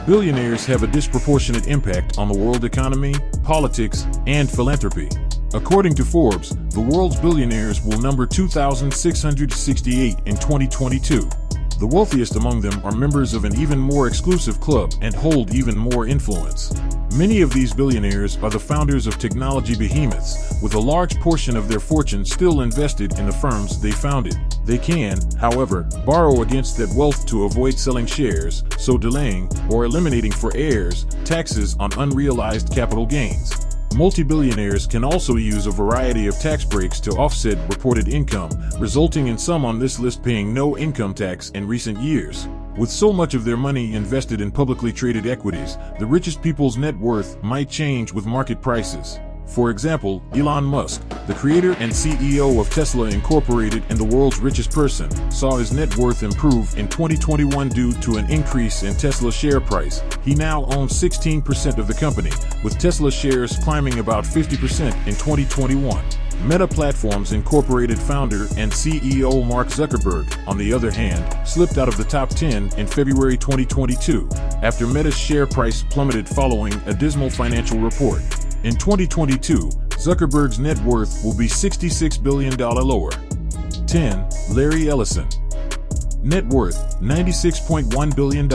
Billionaires have a disproportionate impact on the world economy, politics, and philanthropy. According to Forbes, the world's billionaires will number 2,668 in 2022. The wealthiest among them are members of an even more exclusive club and hold even more influence. Many of these billionaires are the founders of technology behemoths, with a large portion of their fortune still invested in the firms they founded. They can, however, borrow against that wealth to avoid selling shares, so delaying or eliminating for heirs taxes on unrealized capital gains. Multi-billionaires can also use a variety of tax breaks to offset reported income, resulting in some on this list paying no income tax in recent years. With so much of their money invested in publicly traded equities, the richest people's net worth might change with market prices. For example, Elon Musk, the creator and CEO of Tesla Incorporated and the world's richest person, saw his net worth improve in 2021 due to an increase in Tesla's share price. He now owns 16% of the company, with Tesla shares climbing about 50% in 2021. Meta Platforms Incorporated founder and CEO Mark Zuckerberg, on the other hand, slipped out of the top 10 in February 2022, after Meta's share price plummeted following a dismal financial report. In 2022, Zuckerberg's net worth will be $66 billion lower. 10. Larry Ellison. Net worth, $96.1 billion.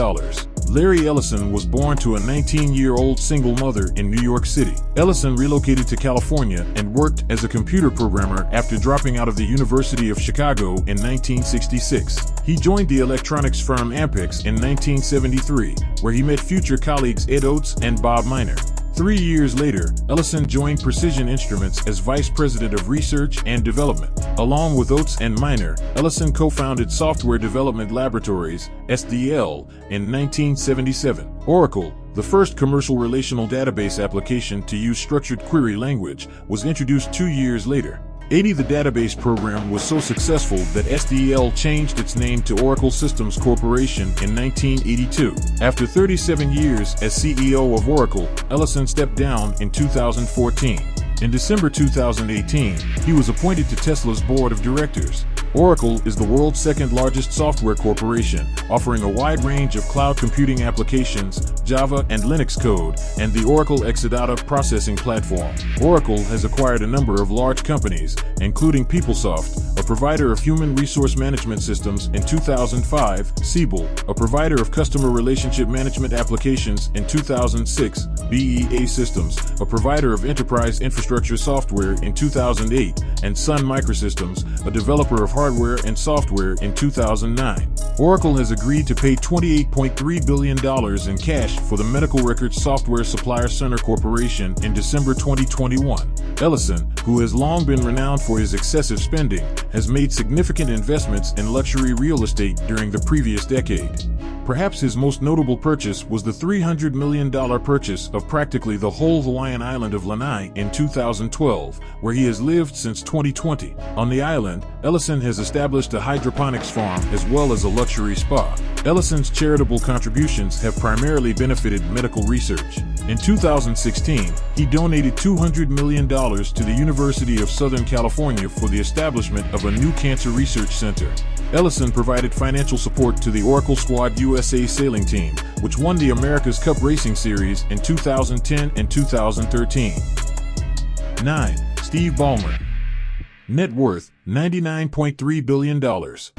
Larry Ellison was born to a 19-year-old single mother in New York City. Ellison relocated to California and worked as a computer programmer after dropping out of the University of Chicago in 1966. He joined the electronics firm Ampex in 1973, where he met future colleagues Ed Oates and Bob Miner. 3 years later, Ellison joined Precision Instruments as Vice President of Research and Development. Along with Oates and Miner, Ellison co-founded Software Development Laboratories, SDL, in 1977. Oracle, the first commercial relational database application to use structured query language, was introduced 2 years later. The database program was so successful that SDL changed its name to Oracle Systems Corporation in 1982. After 37 years as CEO of Oracle, Ellison stepped down in 2014. In December 2018, he was appointed to Tesla's board of directors. Oracle is the world's second-largest software corporation, offering a wide range of cloud computing applications, Java and Linux code, and the Oracle Exadata processing platform. Oracle has acquired a number of large companies, including PeopleSoft, a provider of human resource management systems, in 2005, Siebel, a provider of customer relationship management applications, in 2006, BEA Systems, a provider of enterprise infrastructure software, in 2008, and Sun Microsystems, a developer of hardware and software, in 2009. Oracle has agreed to pay $28.3 billion in cash for the Medical Records Software Supplier Center Corporation in December 2021. Ellison, who has long been renowned for his excessive spending, has made significant investments in luxury real estate during the previous decade. Perhaps his most notable purchase was the $300 million purchase of practically the whole Hawaiian island of Lanai in 2012, where he has lived since 2020. On the island, Ellison has established a hydroponics farm as well as a luxury spa. Ellison's charitable contributions have primarily benefited medical research. In 2016, he donated $200 million to the University of Southern California for the establishment of a new cancer research center. Ellison provided financial support to the Oracle Squad USA sailing team, which won the America's Cup Racing Series in 2010 and 2013. 9. Steve Ballmer. Net worth, $99.3 billion.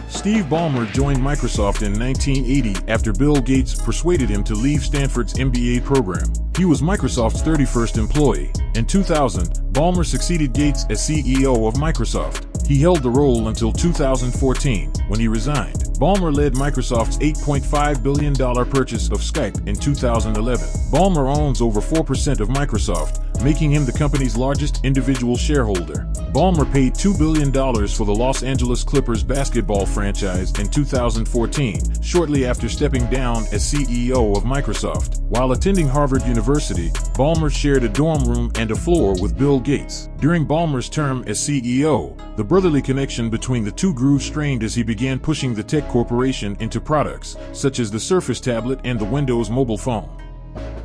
Steve Ballmer joined Microsoft in 1980 after Bill Gates persuaded him to leave Stanford's MBA program. He was Microsoft's 31st employee. In 2000, Ballmer succeeded Gates as CEO of Microsoft. He held the role until 2014, when he resigned. Ballmer led Microsoft's $8.5 billion purchase of Skype in 2011. Ballmer owns over 4% of Microsoft, making him the company's largest individual shareholder. Ballmer paid $2 billion for the Los Angeles Clippers basketball franchise in 2014, shortly after stepping down as CEO of Microsoft. While attending Harvard University, Ballmer shared a dorm room and a floor with Bill Gates. During Ballmer's term as CEO, the brotherly connection between the two grew strained as he began pushing the tech corporation into products, such as the Surface tablet and the Windows mobile phone.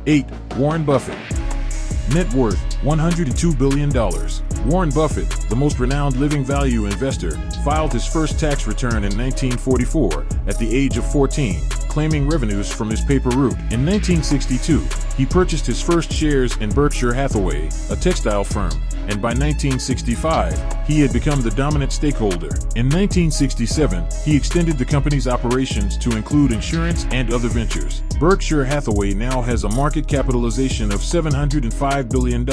8. Warren Buffett. Net worth, $102 billion. Warren Buffett, the most renowned living value investor, filed his first tax return in 1944 at the age of 14, claiming revenues from his paper route. In 1962, he purchased his first shares in Berkshire Hathaway, a textile firm, and by 1965, he had become the dominant stakeholder. In 1967, he extended the company's operations to include insurance and other ventures. Berkshire Hathaway now has a market capitalization of $705 billion,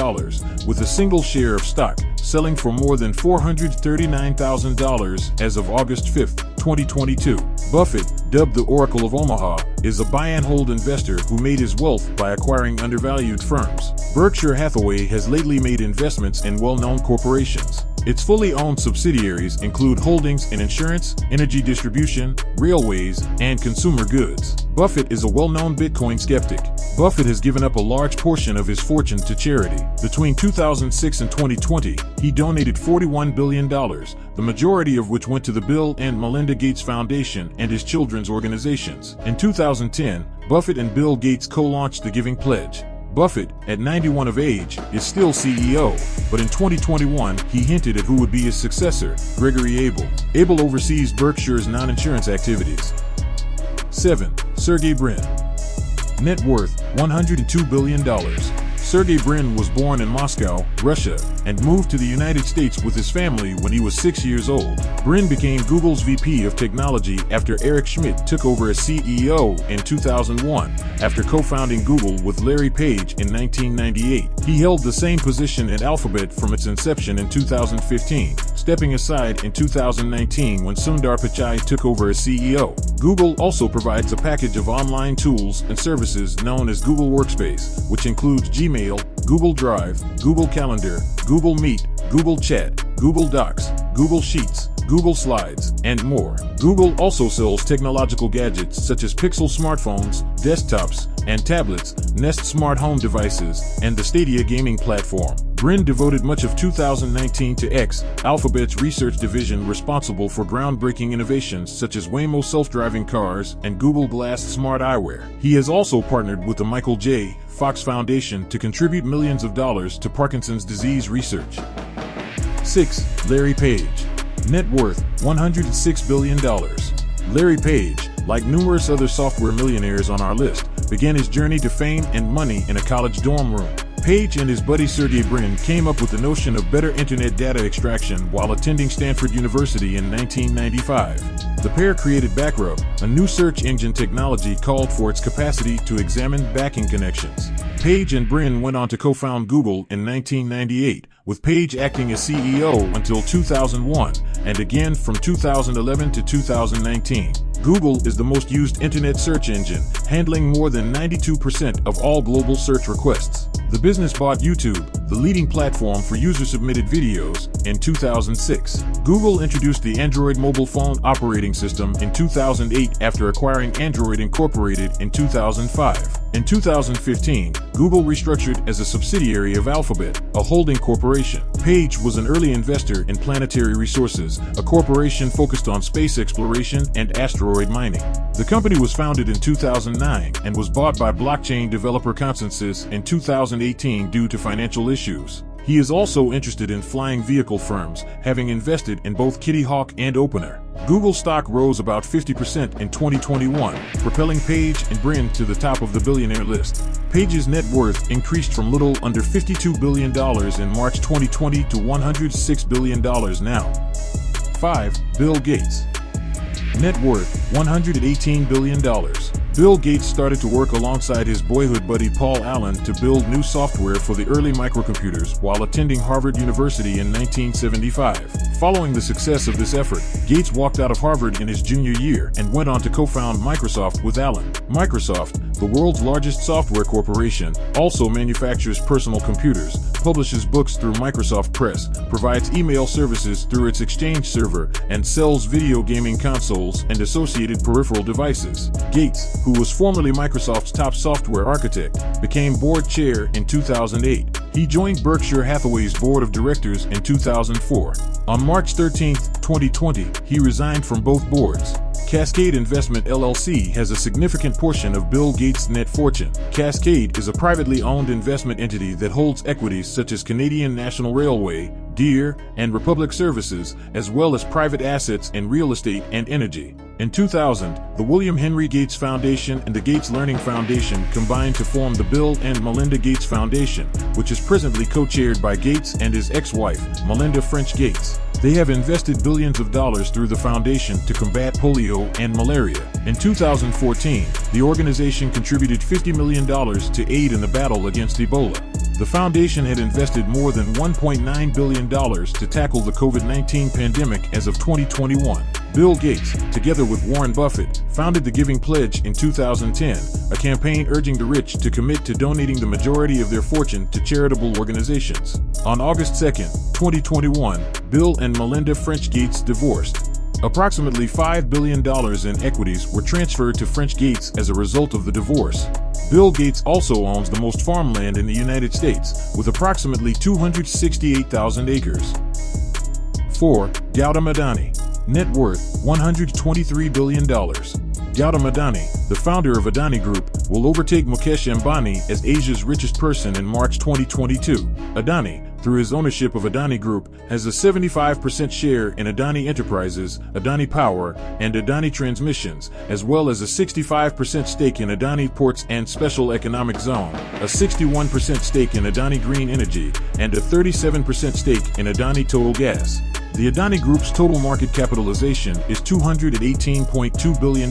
with a single share of stock selling for more than $439,000 as of August 5, 2022. Buffett, dubbed the Oracle of Omaha, is a buy-and-hold investor who made his wealth by acquiring undervalued firms. Berkshire Hathaway has lately made investments in well-known corporations. Its fully owned subsidiaries include holdings in insurance, energy distribution, railways, and consumer goods. Buffett is a well-known Bitcoin skeptic. Buffett has given up a large portion of his fortune to charity. Between 2006 and 2020, he donated $41 billion, the majority of which went to the Bill and Melinda Gates Foundation and his children's organizations. In 2010, Buffett and Bill Gates co-launched the Giving Pledge. Buffett, at 91 of age, is still CEO, but in 2021, he hinted at who would be his successor, Gregory Abel. Abel oversees Berkshire's non-insurance activities. 7. Sergey Brin. Net worth, $102 billion. Sergey Brin was born in Moscow, Russia, and moved to the United States with his family when he was 6 years old. Brin became Google's VP of Technology after Eric Schmidt took over as CEO in 2001, after co-founding Google with Larry Page in 1998. He held the same position at Alphabet from its inception in 2015, stepping aside in 2019 when Sundar Pichai took over as CEO. Google also provides a package of online tools and services known as Google Workspace, which includes Gmail, Google Drive, Google Calendar, Google Meet, Google Chat, Google Docs, Google Sheets, Google Slides, and more. Google also sells technological gadgets such as Pixel smartphones, desktops, and tablets, Nest smart home devices, and the Stadia gaming platform. Brin devoted much of 2019 to X, Alphabet's research division responsible for groundbreaking innovations such as Waymo self-driving cars and Google Glass smart eyewear. He has also partnered with the Michael J. Fox Foundation to contribute millions of dollars to Parkinson's disease research. 6. Larry Page. Net worth, $106 billion. Larry Page, like numerous other software millionaires on our list, began his journey to fame and money in a college dorm room. Page and his buddy Sergey Brin came up with the notion of better internet data extraction while attending Stanford University in 1995. The pair created Backrub, a new search engine technology called for its capacity to examine backing connections. Page and Brin went on to co-found Google in 1998, with Page acting as CEO until 2001, and again from 2011 to 2019. Google is the most used internet search engine, handling more than 92% of all global search requests. The business bought YouTube, the leading platform for user-submitted videos, in 2006. Google introduced the Android mobile phone operating system in 2008 after acquiring Android Incorporated in 2005. In 2015, Google restructured as a subsidiary of Alphabet, a holding corporation. Page was an early investor in Planetary Resources, a corporation focused on space exploration and asteroid mining. The company was founded in 2009 and was bought by blockchain developer Consensys in 2018 due to financial issues. He is also interested in flying vehicle firms, having invested in both Kitty Hawk and Opener. Google stock rose about 50% in 2021, propelling Page and Brin to the top of the billionaire list. Page's net worth increased from little under $52 billion in March 2020 to $106 billion now. 5. Bill Gates. Net worth, $118 billion. Bill Gates started to work alongside his boyhood buddy Paul Allen to build new software for the early microcomputers while attending Harvard University in 1975. Following the success of this effort, Gates walked out of Harvard in his junior year and went on to co-found Microsoft with Allen. Microsoft, the world's largest software corporation, also manufactures personal computers, publishes books through Microsoft Press, provides email services through its Exchange server, and sells video gaming consoles and associated peripheral devices. Gates, who was formerly Microsoft's top software architect, became board chair in 2008. He joined Berkshire Hathaway's board of directors in 2004. On March 13, 2020, he resigned from both boards. Cascade Investment LLC has a significant portion of Bill Gates' net fortune. Cascade is a privately owned investment entity that holds equities such as Canadian National Railway, Deere, and Republic Services, as well as private assets in real estate and energy. In 2000, the William Henry Gates Foundation and the Gates Learning Foundation combined to form the Bill and Melinda Gates Foundation, which is presently co-chaired by Gates and his ex-wife, Melinda French Gates. They have invested billions of dollars through the foundation to combat polio and malaria. In 2014, the organization contributed $50 million to aid in the battle against Ebola. The foundation had invested more than $1.9 billion to tackle the COVID-19 pandemic as of 2021. Bill Gates, together with Warren Buffett, founded the Giving Pledge in 2010, a campaign urging the rich to commit to donating the majority of their fortune to charitable organizations. On August 2, 2021, Bill and Melinda French Gates divorced. Approximately $5 billion in equities were transferred to French Gates as a result of the divorce. Bill Gates also owns the most farmland in the United States, with approximately 268,000 acres. 4. Gautam Adani. Net worth, $123 billion. Gautam Adani, the founder of Adani Group, will overtake Mukesh Ambani as Asia's richest person in March 2022. Adani, through his ownership of Adani Group, has a 75% share in Adani Enterprises, Adani Power, and Adani Transmissions, as well as a 65% stake in Adani Ports and Special Economic Zone, a 61% stake in Adani Green Energy, and a 37% stake in Adani Total Gas. The Adani Group's total market capitalization is $218.2 billion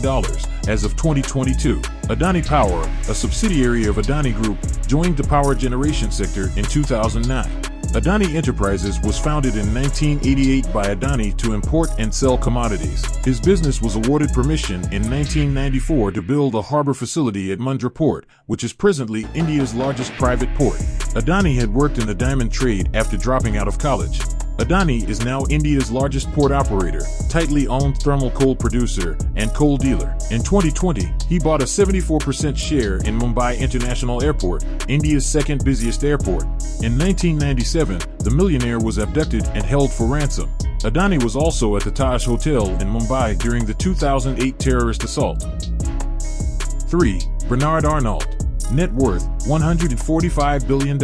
as of 2022. Adani Power, a subsidiary of Adani Group, joined the power generation sector in 2009. Adani Enterprises was founded in 1988 by Adani to import and sell commodities. His business was awarded permission in 1994 to build a harbor facility at Mundra Port, which is presently India's largest private port. Adani had worked in the diamond trade after dropping out of college. Adani is now India's largest port operator, tightly owned thermal coal producer, and coal dealer. In 2020, he bought a 74% share in Mumbai International Airport, India's second busiest airport. In 1997, the millionaire was abducted and held for ransom. Adani was also at the Taj Hotel in Mumbai during the 2008 terrorist assault. 3. Bernard Arnault. Net worth, $145 billion.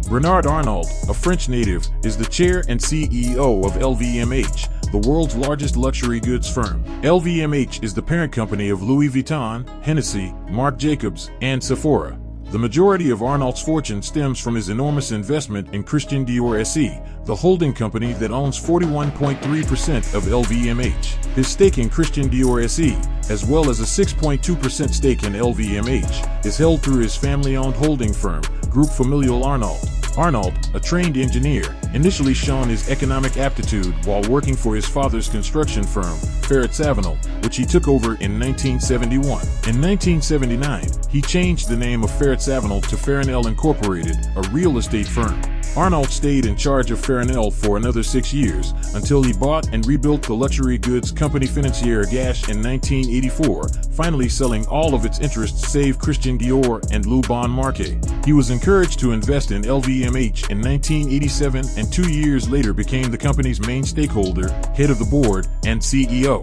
Bernard Arnault, a French native, is the chair and CEO of LVMH, the world's largest luxury goods firm. LVMH is the parent company of Louis Vuitton, Hennessy, Marc Jacobs, and Sephora. The majority of Arnault's fortune stems from his enormous investment in Christian Dior SE, the holding company that owns 41.3% of LVMH. His stake in Christian Dior SE, as well as a 6.2% stake in LVMH, is held through his family-owned holding firm, Groupe Familial Arnault. Arnault, a trained engineer, initially shone his economic aptitude while working for his father's construction firm, Ferret Savenel, which he took over in 1971. In 1979, he changed the name of Ferret Savenel to Farinel Incorporated, a real estate firm. Arnault stayed in charge of Farinel for another 6 years, until he bought and rebuilt the luxury goods company Financière Gache in 1984, finally selling all of its interests save Christian Dior and Lou Bon Marché. He was encouraged to invest in LVMH in 1987 and 2 years later became the company's main stakeholder, head of the board, and CEO.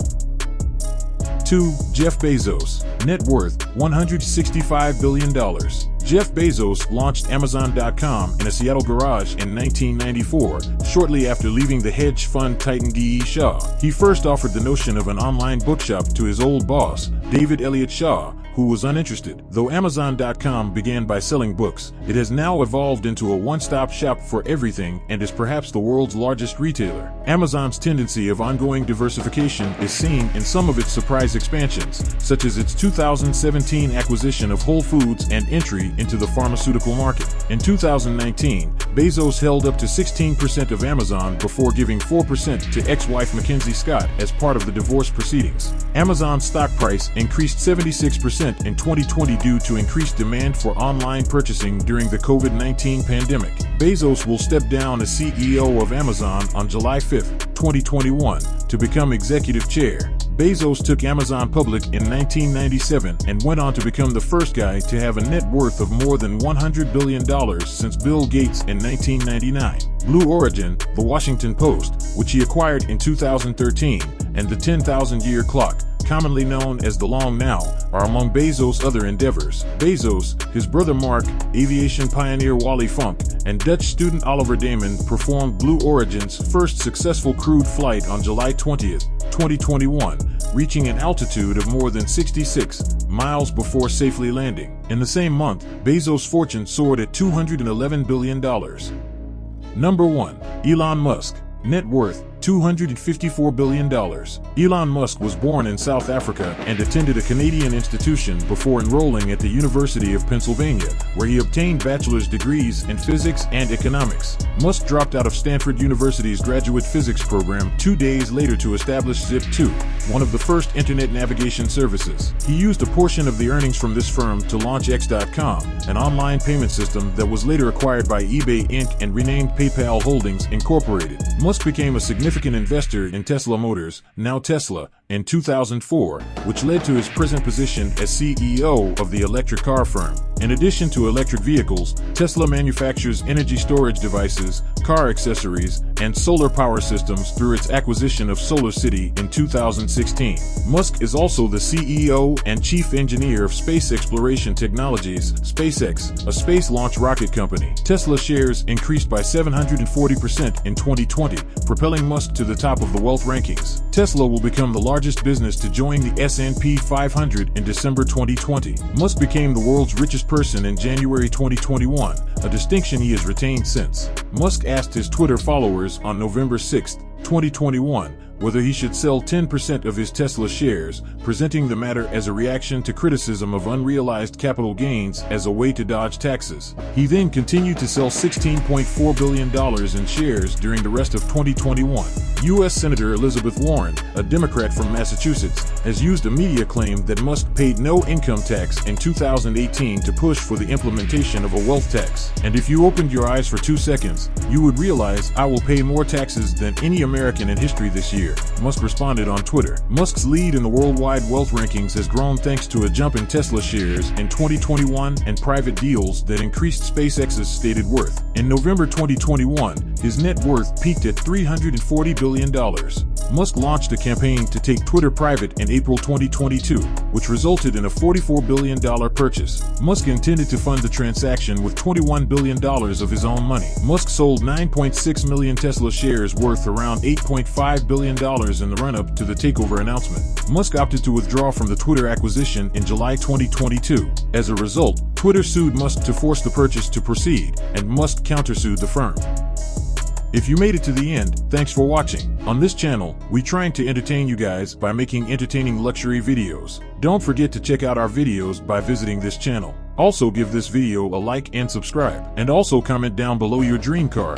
2. Jeff Bezos. Net worth, $165 billion. Jeff Bezos launched Amazon.com in a Seattle garage in 1994, shortly after leaving the hedge fund titan D.E. Shaw. He first offered the notion of an online bookshop to his old boss, David Elliott Shaw, who was uninterested. Though Amazon.com began by selling books, it has now evolved into a one-stop shop for everything and is perhaps the world's largest retailer. Amazon's tendency of ongoing diversification is seen in some of its surprise expansions, such as its 2017 acquisition of Whole Foods and entry into the pharmaceutical market. In 2019, Bezos held up to 16% of Amazon before giving 4% to ex-wife Mackenzie Scott as part of the divorce proceedings. Amazon's stock price increased 76% in 2020 due to increased demand for online purchasing during the COVID-19 pandemic. Bezos will step down as CEO of Amazon on July 5, 2021, to become executive chair. Bezos took Amazon public in 1997 and went on to become the first guy to have a net worth of more than $100 billion since Bill Gates in 1999. Blue Origin, The Washington Post, which he acquired in 2013, and the 10,000-year clock, commonly known as the Long Now, are among Bezos' other endeavors. Bezos, his brother Mark, aviation pioneer Wally Funk, and Dutch student Oliver Damon performed Blue Origin's first successful crewed flight on July 20, 2021, reaching an altitude of more than 66 miles before safely landing. In the same month, Bezos' fortune soared at $211 billion. Number 1. Elon Musk. Net worth, $254 billion. Elon Musk was born in South Africa and attended a Canadian institution before enrolling at the University of Pennsylvania, where he obtained bachelor's degrees in physics and economics. Musk dropped out of Stanford University's graduate physics program 2 days later to establish Zip2, one of the first internet navigation services. He used a portion of the earnings from this firm to launch X.com, an online payment system that was later acquired by eBay Inc. and renamed PayPal Holdings Incorporated. Musk became a significant investor in Tesla Motors, now Tesla, in 2004, which led to his present position as CEO of the electric car firm. In addition to electric vehicles, Tesla manufactures energy storage devices, car accessories, and solar power systems through its acquisition of SolarCity in 2016. Musk is also the CEO and chief engineer of Space Exploration Technologies, SpaceX, a space launch rocket company. Tesla shares increased by 740% in 2020, propelling Musk to the top of the wealth rankings. Tesla will become the largest business to join the S&P 500 in December 2020. Musk became the world's richest person in January 2021, a distinction he has retained since. Musk asked his Twitter followers on November 6, 2021, whether he should sell 10% of his Tesla shares, presenting the matter as a reaction to criticism of unrealized capital gains as a way to dodge taxes. He then continued to sell $16.4 billion in shares during the rest of 2021. U.S. Senator Elizabeth Warren, a Democrat from Massachusetts, has used a media claim that Musk paid no income tax in 2018 to push for the implementation of a wealth tax. And if you opened your eyes for 2 seconds, you would realize I will pay more taxes than any American in history this year, Musk responded on Twitter. Musk's lead in the worldwide wealth rankings has grown thanks to a jump in Tesla shares in 2021 and private deals that increased SpaceX's stated worth. In November 2021, his net worth peaked at $340 billion. Musk launched a campaign to take Twitter private in April 2022, which resulted in a $44 billion purchase. Musk intended to fund the transaction with $21 billion of his own money. Musk sold 9.6 million Tesla shares worth around $8.5 billion in the run-up to the takeover announcement. Musk opted to withdraw from the Twitter acquisition in July 2022. As a result, Twitter sued Musk to force the purchase to proceed, and Musk countersued the firm. If you made it to the end, thanks for watching. On this channel, we trying to entertain you guys by making entertaining luxury videos. Don't forget to check out our videos by visiting this channel. Also give this video a like and subscribe. And also comment down below your dream car.